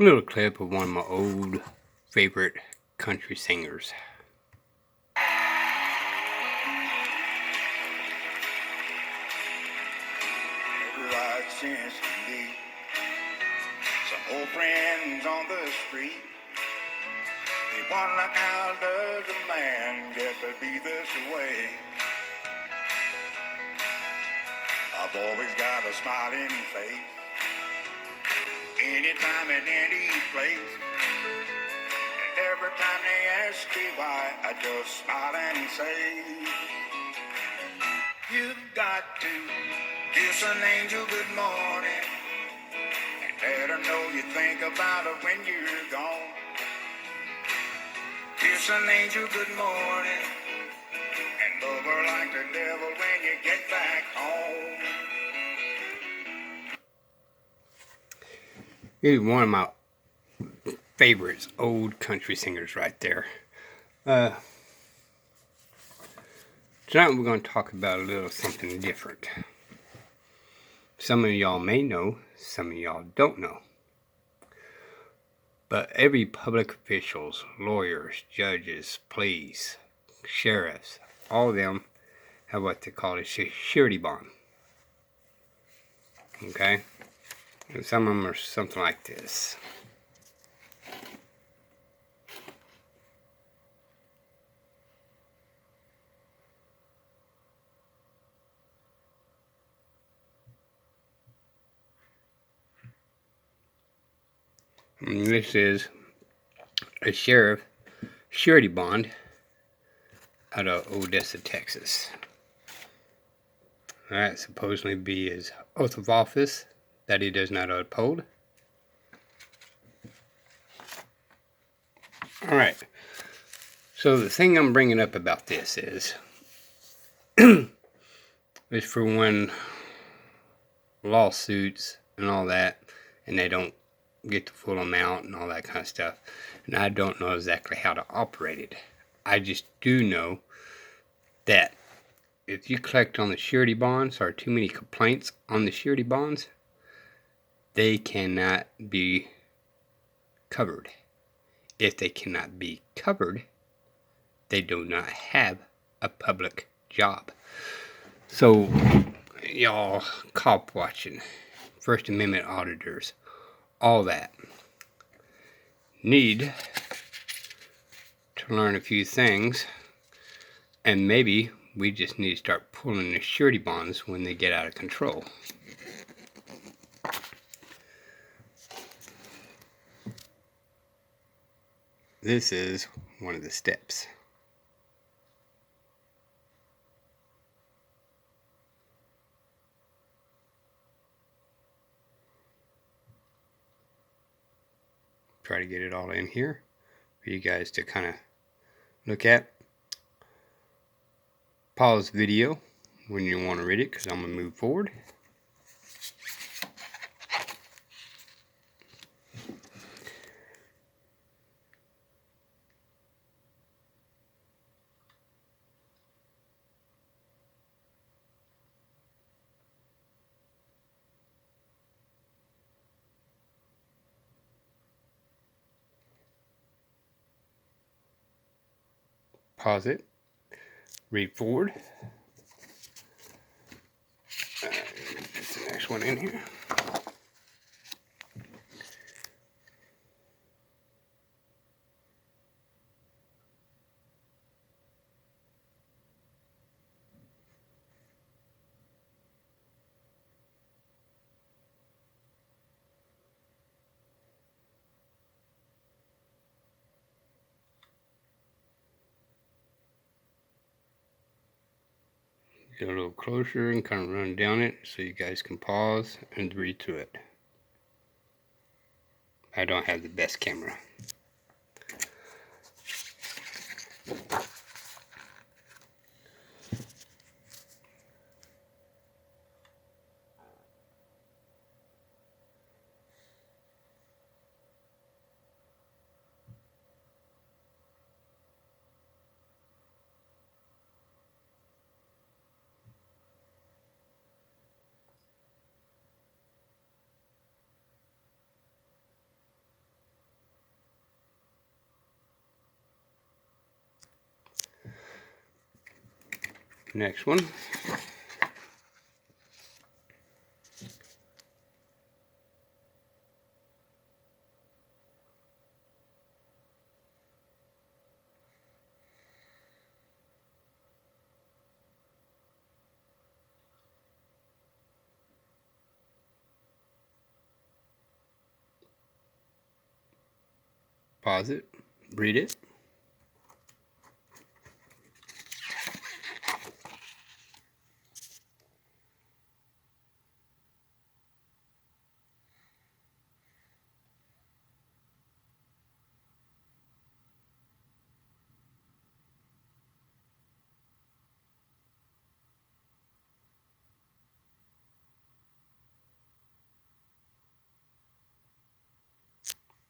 A little clip of one of my old favorite country singers. Right since to meet some old friends on the street. They wonder how does a man get to be this way? I've always got a smiling face, anytime and any place. And every time they ask me why, I just smile and say, you've got to kiss an angel good morning and let her know you think about her when you're gone. Kiss an angel good morning and love her like the devil when you get back home. He's one of my favorites, old country singers right there. Tonight we're going to talk about a little something different. Some of y'all may know, some of y'all don't know. But every public officials, lawyers, judges, police, sheriffs, all of them have what they call a surety bond. Okay? And some of them are something like this. And this is a sheriff surety bond out of Odessa, Texas. That supposedly be his oath of office that he does not uphold. Alright, so the thing I'm bringing up about this is for when lawsuits and all that, and they don't get the full amount and all that kind of stuff. And I don't know exactly how to operate it. I just do know that if you collect on the surety bonds or too many complaints on the surety bonds, they cannot be covered. If they cannot be covered, they do not have a public job. So, y'all cop watching, First Amendment auditors, all that, need to learn a few things, and maybe we just need to start pulling the surety bonds when they get out of control. This is one of the steps. Try to get it all in here for you guys to kind of look at. Pause video when you want to read it, because I'm going to move forward. Pause it. Read forward. That's the next one in here. Get a little closer and kind of run down it so you guys can pause and read through it. I don't have the best camera. Next one. Pause it, read it.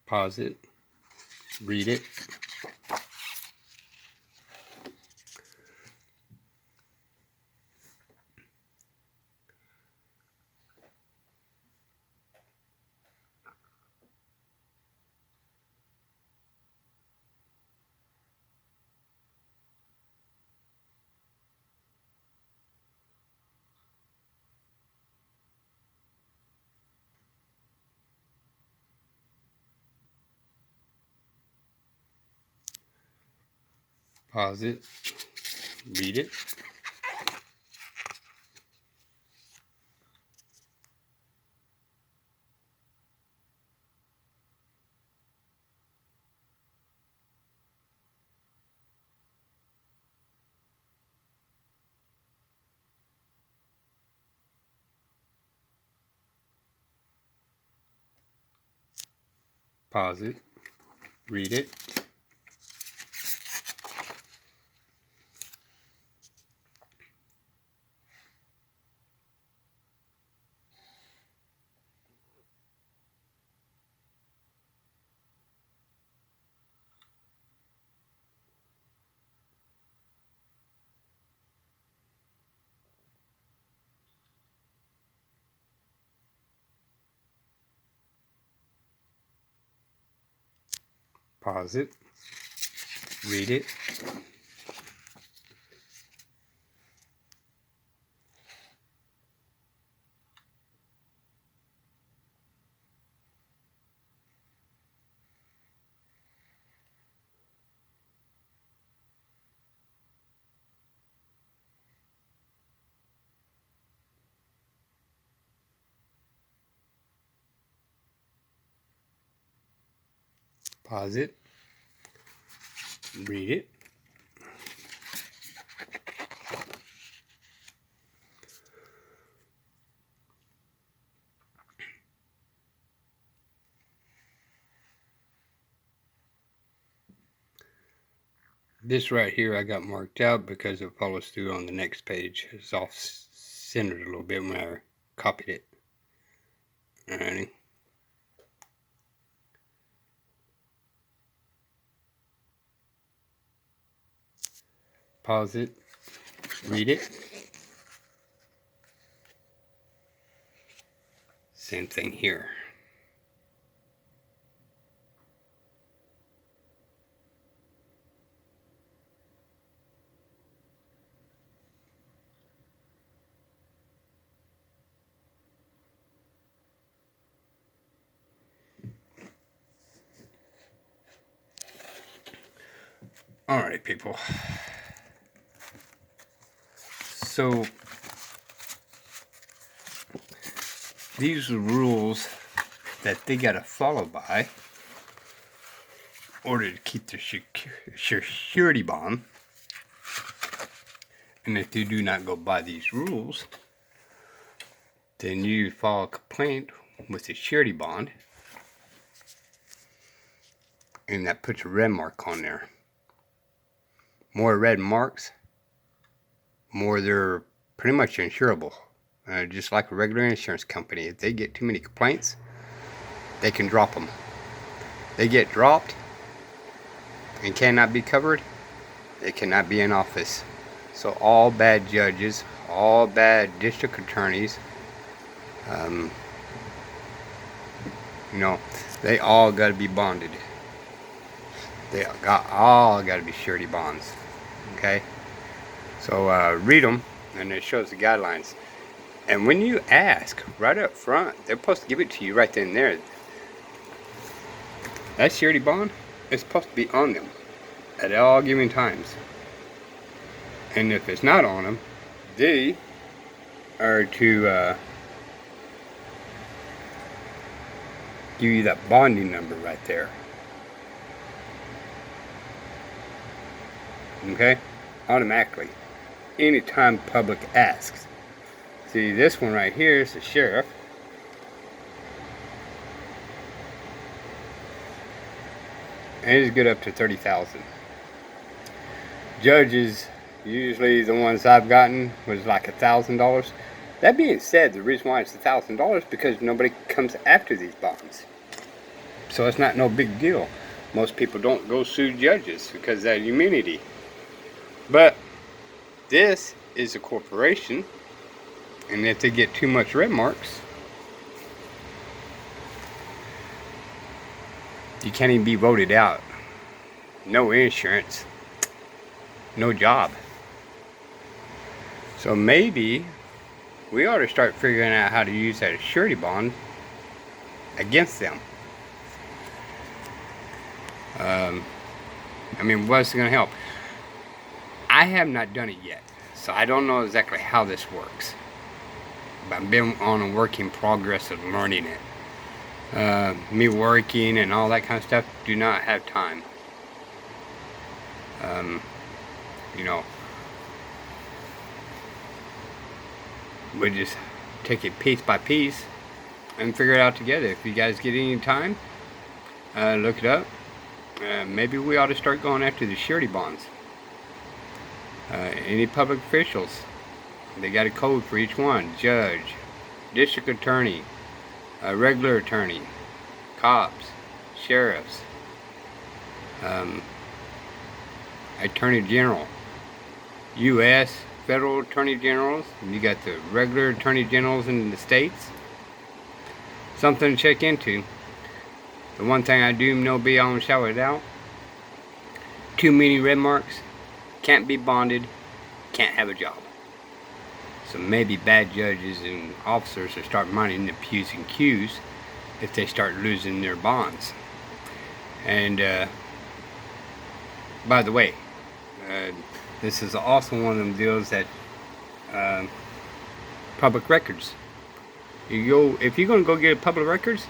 Pause it, read it. Pause it, read it. Pause it, read it. Pause it, read it. Pause it, read it. This right here I got marked out because it follows through on the next page. It's off centered a little bit when I copied it. Alrighty. Pause it, read it. Same thing here. Alright, people. So, these are rules that they gotta follow by in order to keep their surety bond. And if you do not go by these rules, then you file a complaint with the surety bond, and that puts a red mark on there. More red marks, more they're pretty much insurable. Just like a regular insurance company, if they get too many complaints, they can drop them. They get dropped and cannot be covered, they cannot be in office. So all bad judges, all bad district attorneys, they all got to be bonded. They all got to be surety bonds. Okay? So read them, and it shows the guidelines. And when you ask right up front, they're supposed to give it to you right then and there. That surety bond is supposed to be on them at all given times. And if it's not on them, they are to give you that bonding number right there. Okay? Automatically. Anytime public asks. See, this one right here is the sheriff. And it's good up to $30,000. Judges, usually the ones I've gotten was like $1,000. That being said, the reason why it's $1,000 because nobody comes after these bonds. So it's not no big deal. Most people don't go sue judges because of that immunity. But this is a corporation, and if they get too much red marks, you can't even be voted out. No insurance, no job. So maybe we ought to start figuring out how to use that surety bond against them. I mean, what's it going to help? I have not done it yet, so I don't know exactly how this works. But I've been on a work in progress of learning it. Me working and all that kind of stuff, do not have time. You know, we just take it piece by piece and figure it out together. If you guys get any time, look it up. Maybe we ought to start going after the surety bonds. Any public officials, they got a code for each one. Judge, district attorney, a regular attorney, cops, sheriffs, attorney general, U.S. federal attorney generals. You got the regular attorney generals in the states. Something to check into. The one thing I do know beyond a shadow of a doubt, too many red marks, can't be bonded, can't have a job. So maybe bad judges and officers will start minding the P's and Q's if they start losing their bonds. And by the way, this is also one of them deals that public records. If you're going to go get public records,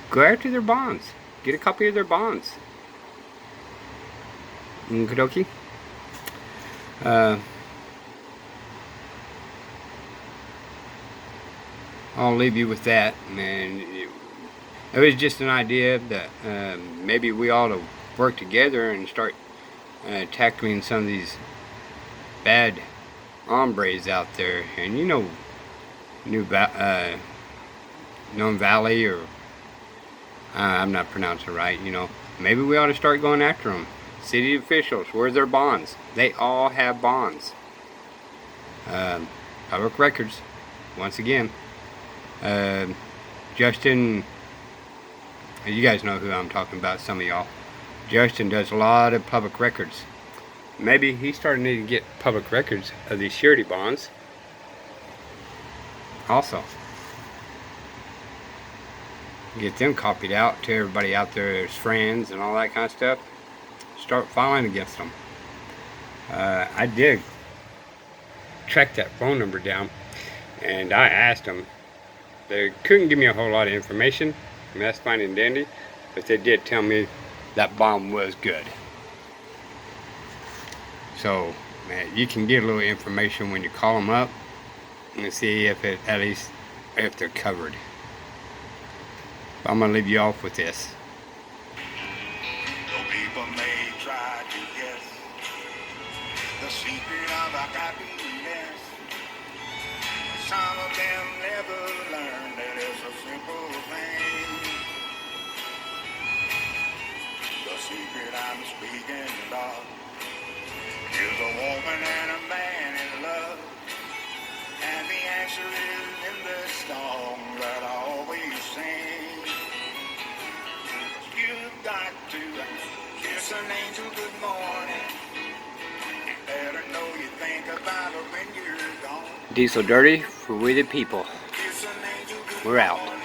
go after their bonds. Get a copy of their bonds. Okie dokie. I'll leave you with that, and it was just an idea that maybe we ought to work together and start tackling some of these bad hombres out there. And you know, Known Valley, or I'm not pronouncing it right. You know, maybe we ought to start going after them. City officials, where's their bonds? They all have bonds. Public records, once again. Justin, you guys know who I'm talking about, some of y'all. Justin does a lot of public records. Maybe he's starting to get public records of these surety bonds also. Get them copied out to everybody out there, his friends and all that kind of stuff. Start filing against them. I did track that phone number down, and I asked them. They couldn't give me a whole lot of information, and that's fine and dandy, but they did tell me that bond was good. So, man, you can get a little information when you call them up and see if at least if they're covered. But I'm gonna leave you off with this. Though people may try to guess the secret of our happiness, some of them never learn that it's a simple thing. The secret I'm speaking of is a woman and a man in love, and the answer is in the song that I always sing. You've got to kiss an angel good morning, and better Diesel Dirty for We the People. We're out.